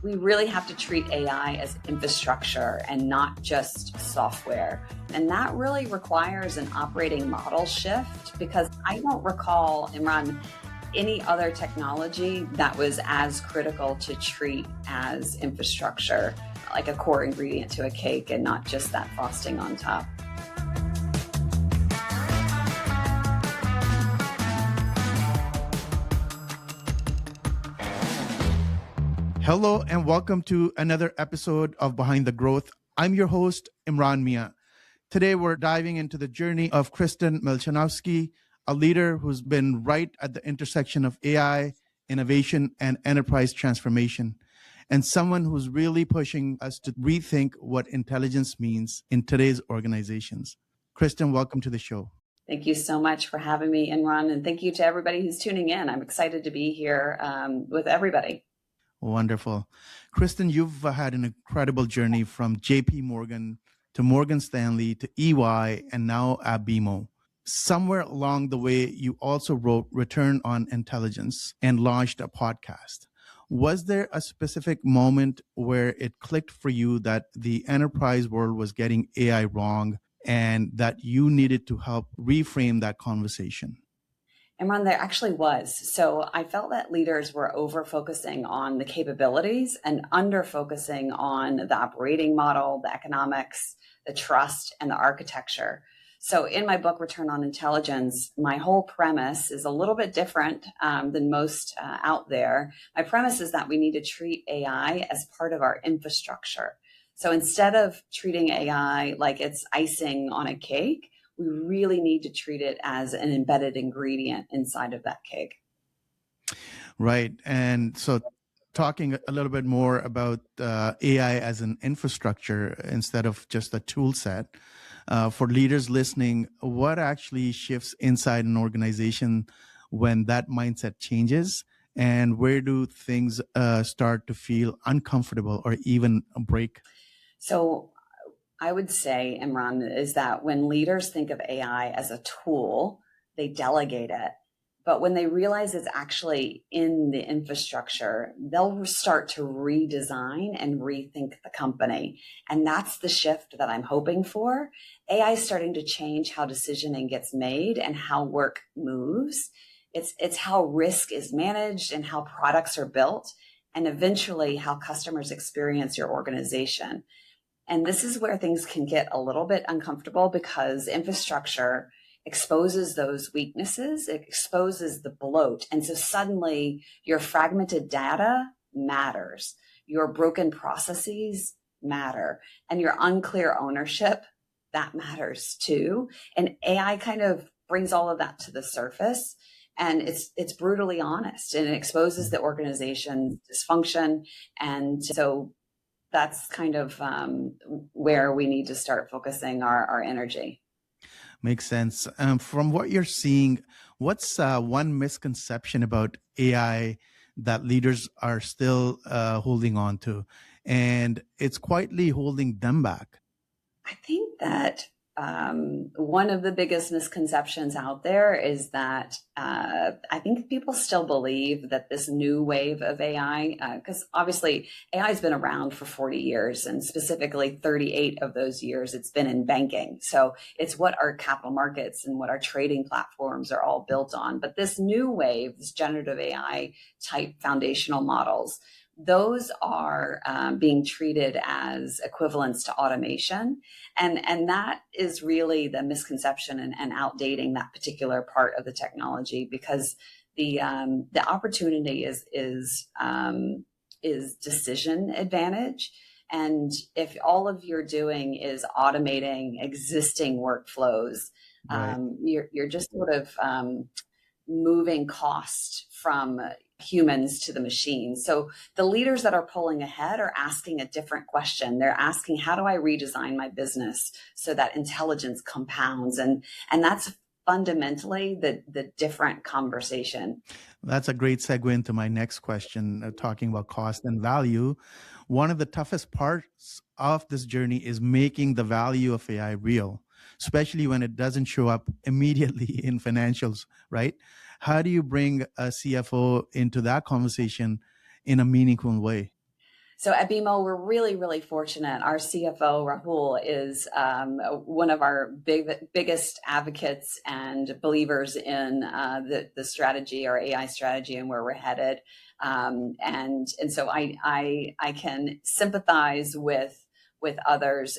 We really have to treat AI as infrastructure and not just software. And that really requires an operating model shift, because I don't recall, Imran, any other technology that was as critical to treat as infrastructure, like a core ingredient to a cake and not just that frosting on top. Hello and welcome to another episode of Behind the Growth. I'm your host, Imran Mia. Today we're diving into the journey of Kristen Melchanovsky, a leader who's been right at the intersection of AI, innovation, and enterprise transformation, and someone who's really pushing us to rethink what intelligence means in today's organizations. Kristen, welcome to the show. Thank you so much for having me, Imran, and thank you to everybody who's tuning in. I'm excited to be here with everybody. Wonderful. Kristen, you've had an incredible journey from JP Morgan to Morgan Stanley to EY and now at BMO. Somewhere along the way, you also wrote Return on Intelligence and launched a podcast. Was there a specific moment where it clicked for you that the enterprise world was getting AI wrong and that you needed to help reframe that conversation? Imran, there actually was. So I felt that leaders were over focusing on the capabilities and under focusing on the operating model, the economics, the trust, and the architecture. So in my book, Return on Intelligence, my whole premise is a little bit different than most out there. My premise is that we need to treat AI as part of our infrastructure. So instead of treating AI like it's icing on a cake, we really need to treat it as an embedded ingredient inside of that cake. Right. And so talking a little bit more about AI as an infrastructure instead of just a tool set, for leaders listening, what actually shifts inside an organization when that mindset changes? And where do things start to feel uncomfortable or even break? So I would say, Imran, is that when leaders think of AI as a tool, they delegate it. But when they realize it's actually in the infrastructure, they'll start to redesign and rethink the company. And that's the shift that I'm hoping for. AI is starting to change how decisioning gets made and how work moves. It's how risk is managed and how products are built, and eventually how customers experience your organization. And this is where things can get a little bit uncomfortable, because infrastructure exposes those weaknesses, it exposes the bloat. And so suddenly your fragmented data matters, your broken processes matter, and your unclear ownership, that matters too. And AI kind of brings all of that to the surface. And it's brutally honest, and it exposes the organization's dysfunction. And so that's kind of where we need to start focusing our energy. Makes sense. From what you're seeing, what's one misconception about AI that leaders are still holding on to, and it's quietly holding them back? I think that one of the biggest misconceptions out there is that I think people still believe that this new wave of AI, because obviously AI has been around for 40 years, and specifically 38 of those years it's been in banking. So it's what our capital markets and what our trading platforms are all built on. But this new wave, this generative AI type foundational models, those are being treated as equivalents to automation. And that is really the misconception and outdating that particular part of the technology, because the opportunity is decision advantage. And if all of you're doing is automating existing workflows, right, you're just sort of moving cost from humans to the machines. So the leaders that are pulling ahead are asking a different question. They're asking, how do I redesign my business so that intelligence compounds? And that's fundamentally the different conversation. That's a great segue into my next question, talking about cost and value. One of the toughest parts of this journey is making the value of AI real, especially when it doesn't show up immediately in financials, right? How do you bring a CFO into that conversation in a meaningful way? So at BMO, we're really, really fortunate. Our CFO, Rahul, is one of our biggest advocates and believers in the strategy, our AI strategy, and where we're headed. And so I can sympathize with others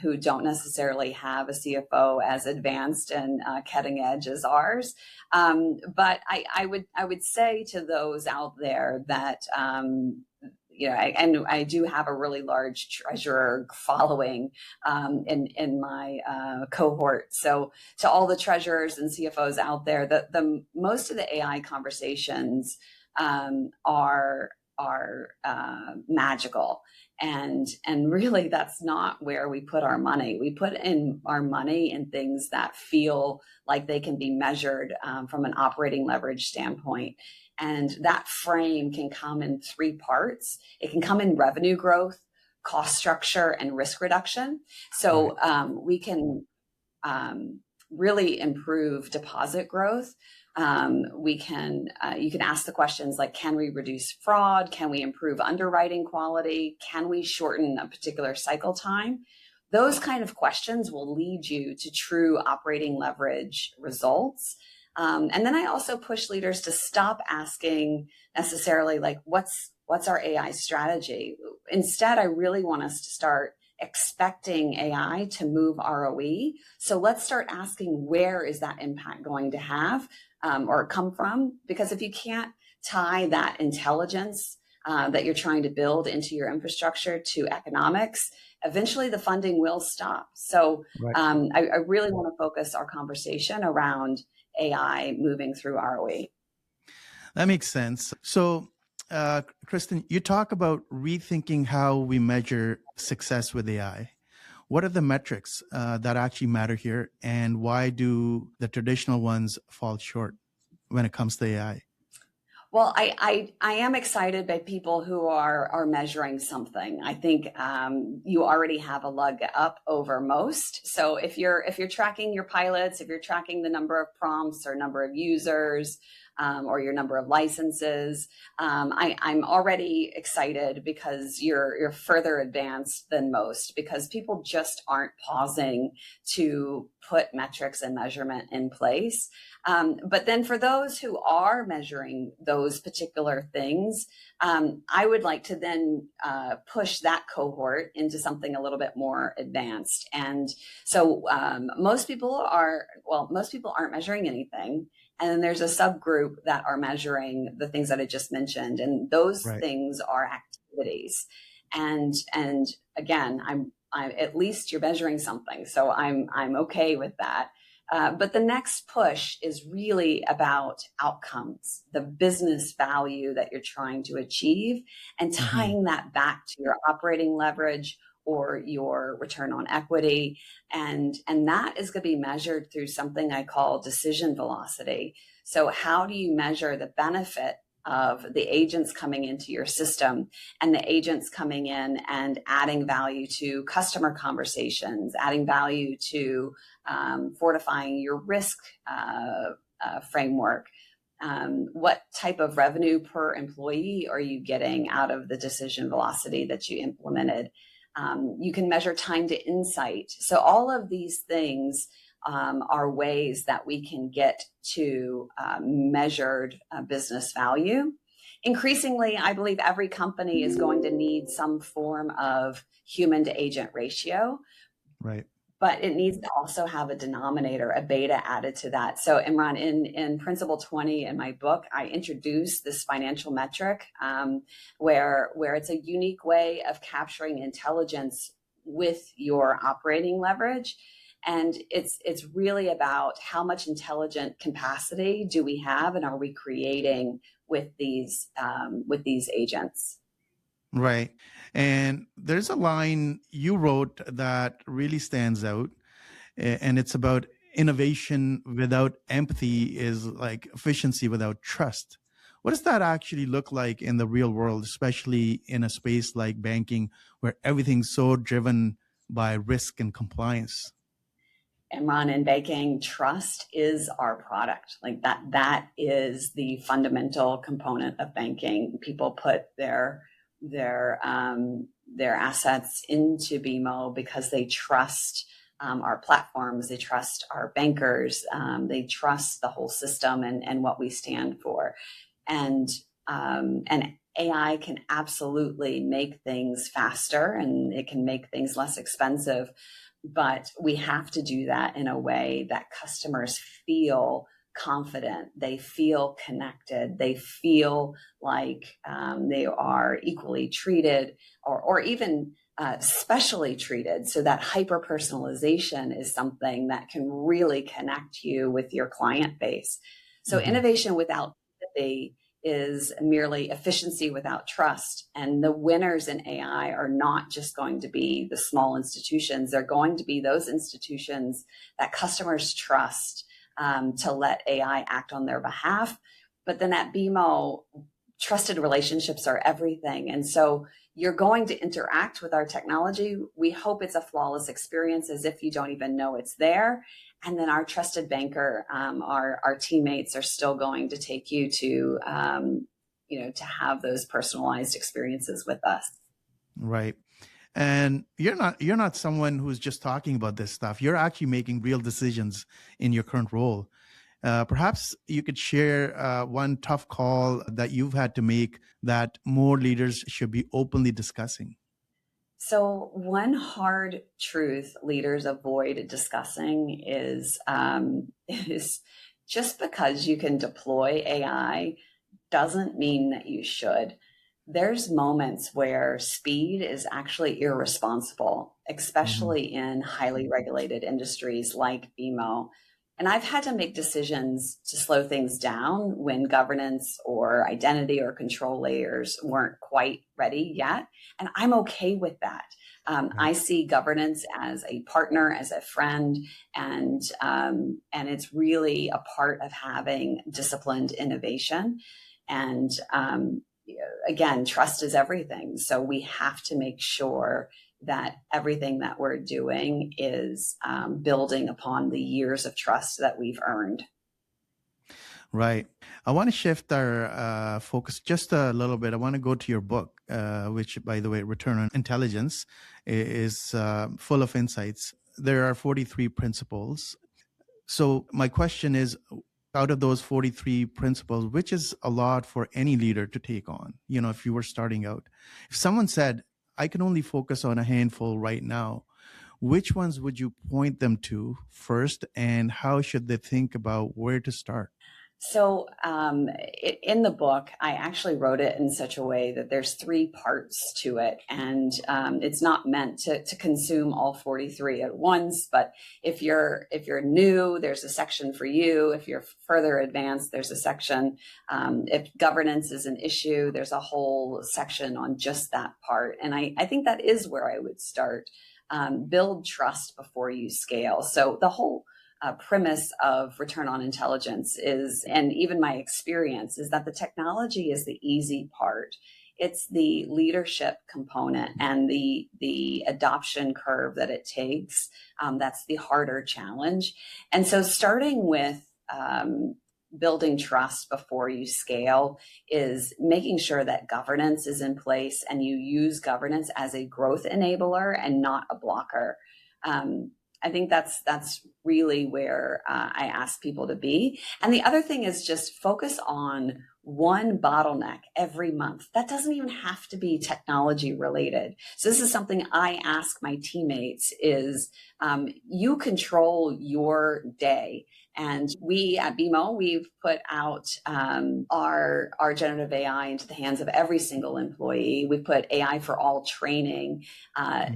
who don't necessarily have a CFO as advanced and cutting edge as ours. But I would say to those out there that I do have a really large treasurer following in my cohort. So to all the treasurers and CFOs out there, the most of the AI conversations are magical. And really, that's not where we put our money. We put in our money in things that feel like they can be measured from an operating leverage standpoint. And that frame can come in three parts. It can come in revenue growth, cost structure, and risk reduction. So we can really improve deposit growth. You can ask the questions like, can we reduce fraud? Can we improve underwriting quality? Can we shorten a particular cycle time? Those kind of questions will lead you to true operating leverage results. And then I also push leaders to stop asking necessarily like, what's our AI strategy? Instead, I really want us to start expecting AI to move ROE. So let's start asking, where is that impact going to have or come from? Because if you can't tie that intelligence that you're trying to build into your infrastructure to economics, eventually the funding will stop. So I really want to focus our conversation around AI moving through ROE. That makes sense. So, Kristen, you talk about rethinking how we measure success with AI. What are the metrics that actually matter here, and why do the traditional ones fall short when it comes to AI? Well, I am excited by people who are measuring something. I think you already have a leg up over most. So if you're tracking your pilots, if you're tracking the number of prompts or number of users, or your number of licenses, I'm already excited because you're further advanced than most, because people just aren't pausing to put metrics and measurement in place. But then for those who are measuring those particular things, I would like to then push that cohort into something a little bit more advanced. And so most people aren't measuring anything. And then there's a subgroup that are measuring the things that I just mentioned. And those things are activities. And again, I'm at least you're measuring something. So I'm okay with that. But the next push is really about outcomes, the business value that you're trying to achieve, and tying that back to your operating leverage or your return on equity. And that is going to be measured through something I call decision velocity. So how do you measure the benefit of the agents coming into your system and the agents coming in and adding value to customer conversations, adding value to fortifying your risk framework? What type of revenue per employee are you getting out of the decision velocity that you implemented? You can measure time to insight. So all of these things are ways that we can get to measured business value. Increasingly, I believe every company is going to need some form of human to agent ratio. Right. But it needs to also have a denominator, a beta added to that. So Imran, in Principle 20 in my book, I introduced this financial metric where it's a unique way of capturing intelligence with your operating leverage. And it's really about how much intelligent capacity do we have and are we creating with these agents. Right. And there's a line you wrote that really stands out, and it's about innovation without empathy is like efficiency without trust. What does that actually look like in the real world, especially in a space like banking where everything's so driven by risk and compliance? Imran, in banking, trust is our product. Like that is the fundamental component of banking. People put their their assets into BMO because they trust our platforms, they trust our bankers, they trust the whole system and what we stand for. And AI can absolutely make things faster and it can make things less expensive, but we have to do that in a way that customers feel confident, they feel connected, they feel like they are equally treated or even specially treated. So that hyper personalization is something that can really connect you with your client base. So innovation without empathy is merely efficiency without trust. And the winners in AI are not just going to be the small institutions. They're going to be those institutions that customers trust to let AI act on their behalf. But then at BMO, trusted relationships are everything. And so you're going to interact with our technology. We hope it's a flawless experience, as if you don't even know it's there. And then our trusted banker, our teammates are still going to take you to, to have those personalized experiences with us. Right. And you're not someone who's just talking about this stuff. You're actually making real decisions in your current role. Perhaps you could share one tough call that you've had to make that more leaders should be openly discussing. So one hard truth leaders avoid discussing is just because you can deploy AI doesn't mean that you should. There's moments where speed is actually irresponsible, especially in highly regulated industries like BMO. And I've had to make decisions to slow things down when governance or identity or control layers weren't quite ready yet. And I'm okay with that. I see governance as a partner, as a friend, and it's really a part of having disciplined innovation. And again, trust is everything. So we have to make sure that everything that we're doing is building upon the years of trust that we've earned. Right. I want to shift our focus just a little bit. I want to go to your book, which, by the way, Return on Intelligence, is full of insights. There are 43 principles. So my question is, out of those 43 principles, which is a lot for any leader to take on, if you were starting out, if someone said, I can only focus on a handful right now, which ones would you point them to first, and how should they think about where to start? So in the book, I actually wrote it in such a way that there's 3 parts to it. And it's not meant to consume all 43 at once. But if you're new, there's a section for you. If you're further advanced, there's a section. If governance is an issue, there's a whole section on just that part. And I think that is where I would start. Build trust before you scale. So the whole premise of Return on Intelligence is, and even my experience, is that the technology is the easy part. It's the leadership component and the adoption curve that it takes. That's the harder challenge. And so starting with building trust before you scale is making sure that governance is in place and you use governance as a growth enabler and not a blocker. I think that's really where I ask people to be. And the other thing is just focus on one bottleneck every month. That doesn't even have to be technology related. So this is something I ask my teammates is you control your day. And we at BMO, we've put out our generative AI into the hands of every single employee. We put AI for all training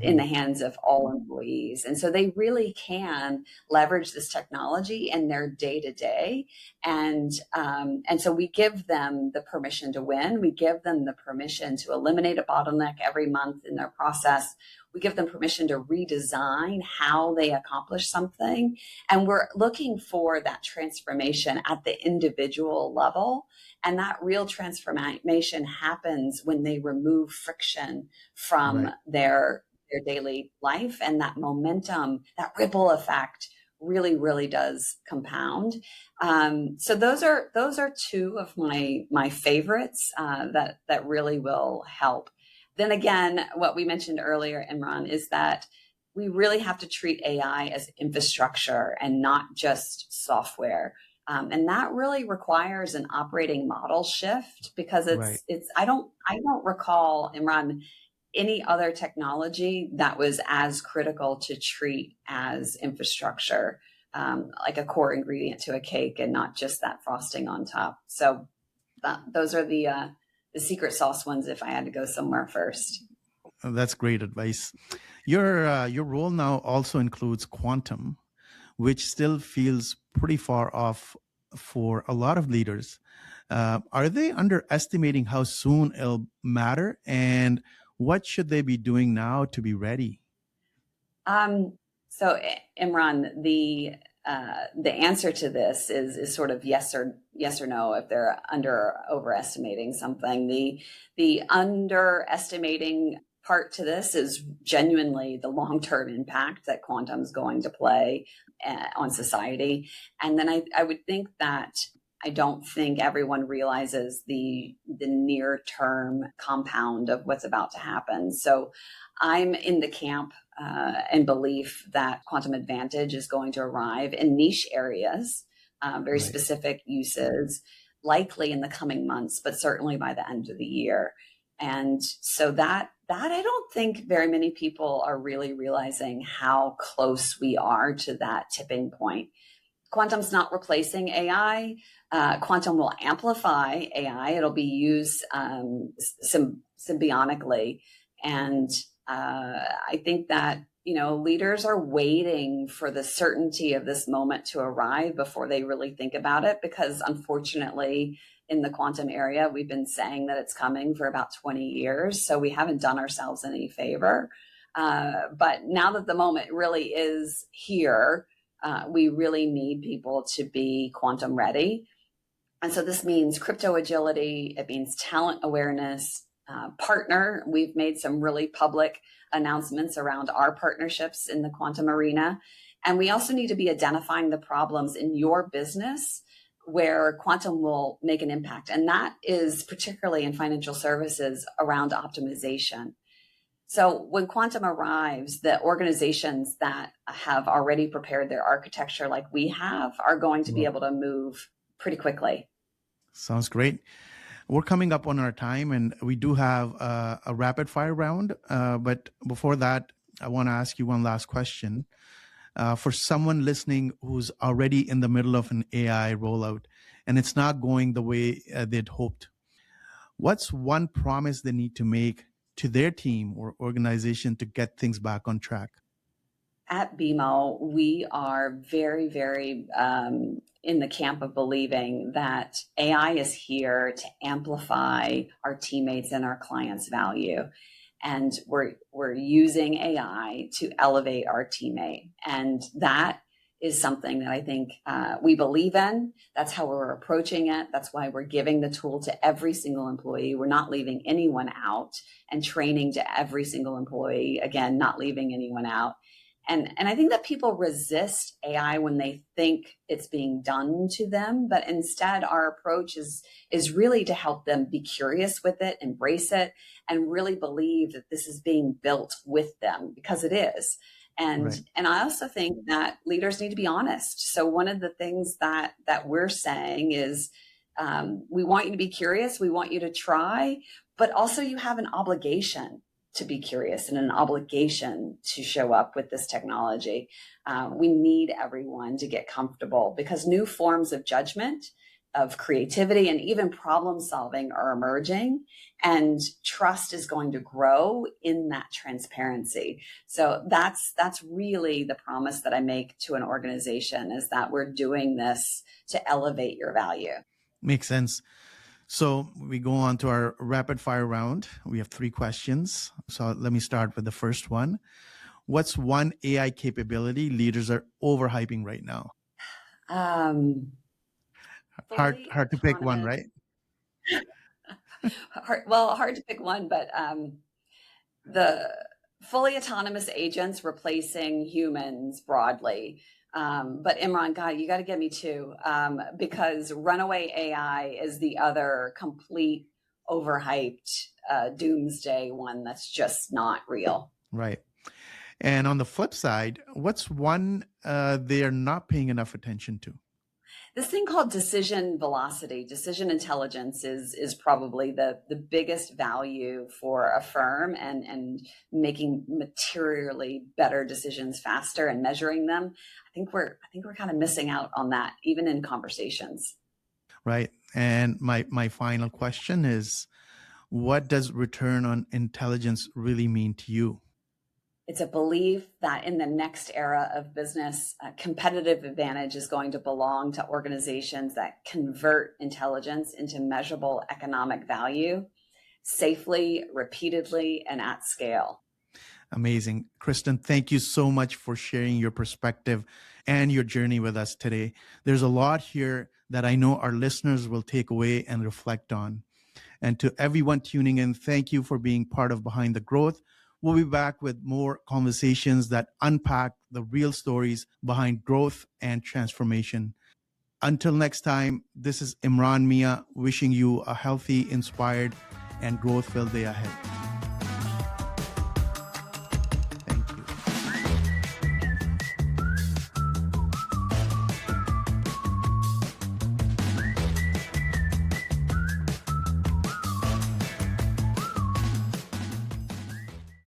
in the hands of all employees. And so they really can leverage this technology in their day to day. And so we give them the permission to win. We give them the permission to eliminate a bottleneck every month in their process. We give them permission to redesign how they accomplish something. And we're looking for that transformation at the individual level. And that real transformation happens when they remove friction from their daily life. And that momentum, that ripple effect really, really does compound. So those are 2 of my favorites that really will help. then again, what we mentioned earlier, Imran, is that we really have to treat AI as infrastructure and not just software. And that really requires an operating model shift, because Right. I don't recall, Imran, any other technology that was as critical to treat as infrastructure, like a core ingredient to a cake and not just that frosting on top. So those are the secret sauce ones if I had to go somewhere first. That's great advice. Your role now also includes quantum, which still feels pretty far off for a lot of leaders. Are they underestimating how soon it'll matter, and what should they be doing now to be ready? Um, so Imran, the answer to this is sort of yes or no. If they're under or overestimating something, the underestimating part to this is genuinely the long-term impact that quantum is going to play on society. And then I would think that I don't think everyone realizes the near term compound of what's about to happen. So I'm in the camp and belief that quantum advantage is going to arrive in niche areas, very Right. specific uses, likely in the coming months, but certainly by the end of the year. And so that I don't think very many people are really realizing how close we are to that tipping point. Quantum's not replacing AI. Quantum will amplify AI. It'll be used symbiotically. And I think that, leaders are waiting for the certainty of this moment to arrive before they really think about it, because unfortunately, in the quantum area, we've been saying that it's coming for about 20 years. So we haven't done ourselves any favor. But now that the moment really is here, we really need people to be quantum ready. And so this means crypto agility, it means talent awareness, partner. We've made some really public announcements around our partnerships in the quantum arena. And we also need to be identifying the problems in your business where quantum will make an impact. And that is particularly in financial services around optimization. So when quantum arrives, the organizations that have already prepared their architecture like we have are going to be Well, able to move pretty quickly. sounds great. We're coming up on our time, and we do have a rapid fire round. But before that, I want to ask you one last question. For someone listening who's already in the middle of an AI rollout and it's not going the way they'd hoped, what's one promise they need to make to their team or organization to get things back on track? At BMO, we are very, very in the camp of believing that AI is here to amplify our teammates and our clients' value. And we're using AI to elevate our teammate. And that is something that I think we believe in. That's how we're approaching it. That's why we're giving the tool to every single employee. We're not leaving anyone out, and training to every single employee. Again, not leaving anyone out. And I think that people resist AI when they think it's being done to them, but instead our approach is really to help them be curious with it, embrace it, and really believe that this is being built with them, because it is. And Right. and I also think that leaders need to be honest. So one of the things that we're saying is, we want you to be curious, we want you to try, but also you have an obligation to be curious and an obligation to show up with this technology. We need everyone to get comfortable, because new forms of judgment, of creativity, and even problem solving are emerging, and trust is going to grow in that transparency. So that's really the promise that I make to an organization, is that we're doing this to elevate your value. Makes sense. So we go on to our rapid fire round. We have 3 questions. So let me start with the first one. What's one AI capability leaders are overhyping right now? Um, Hard, Fully hard to pick one, autonomous. right? Hard to pick one, but the fully autonomous agents replacing humans broadly. But Imran, God, you got to get me too, because runaway AI is the other complete overhyped doomsday one that's just not real. Right. And on the flip side, what's one they're not paying enough attention to? This thing called decision velocity, decision intelligence is probably the biggest value for a firm, and making materially better decisions faster and measuring them. I think we're kind of missing out on that, even in conversations. Right. And my final question is, what does return on intelligence really mean to you? It's a belief that in the next era of business, competitive advantage is going to belong to organizations that convert intelligence into measurable economic value safely, repeatedly, and at scale. Amazing. Kristen, thank you so much for sharing your perspective and your journey with us today. There's a lot here that I know our listeners will take away and reflect on. And to everyone tuning in, thank you for being part of Behind the Growth. We'll be back with more conversations that unpack the real stories behind growth and transformation. Until next time, this is Imran Mia wishing you a healthy, inspired, and growth-filled day ahead.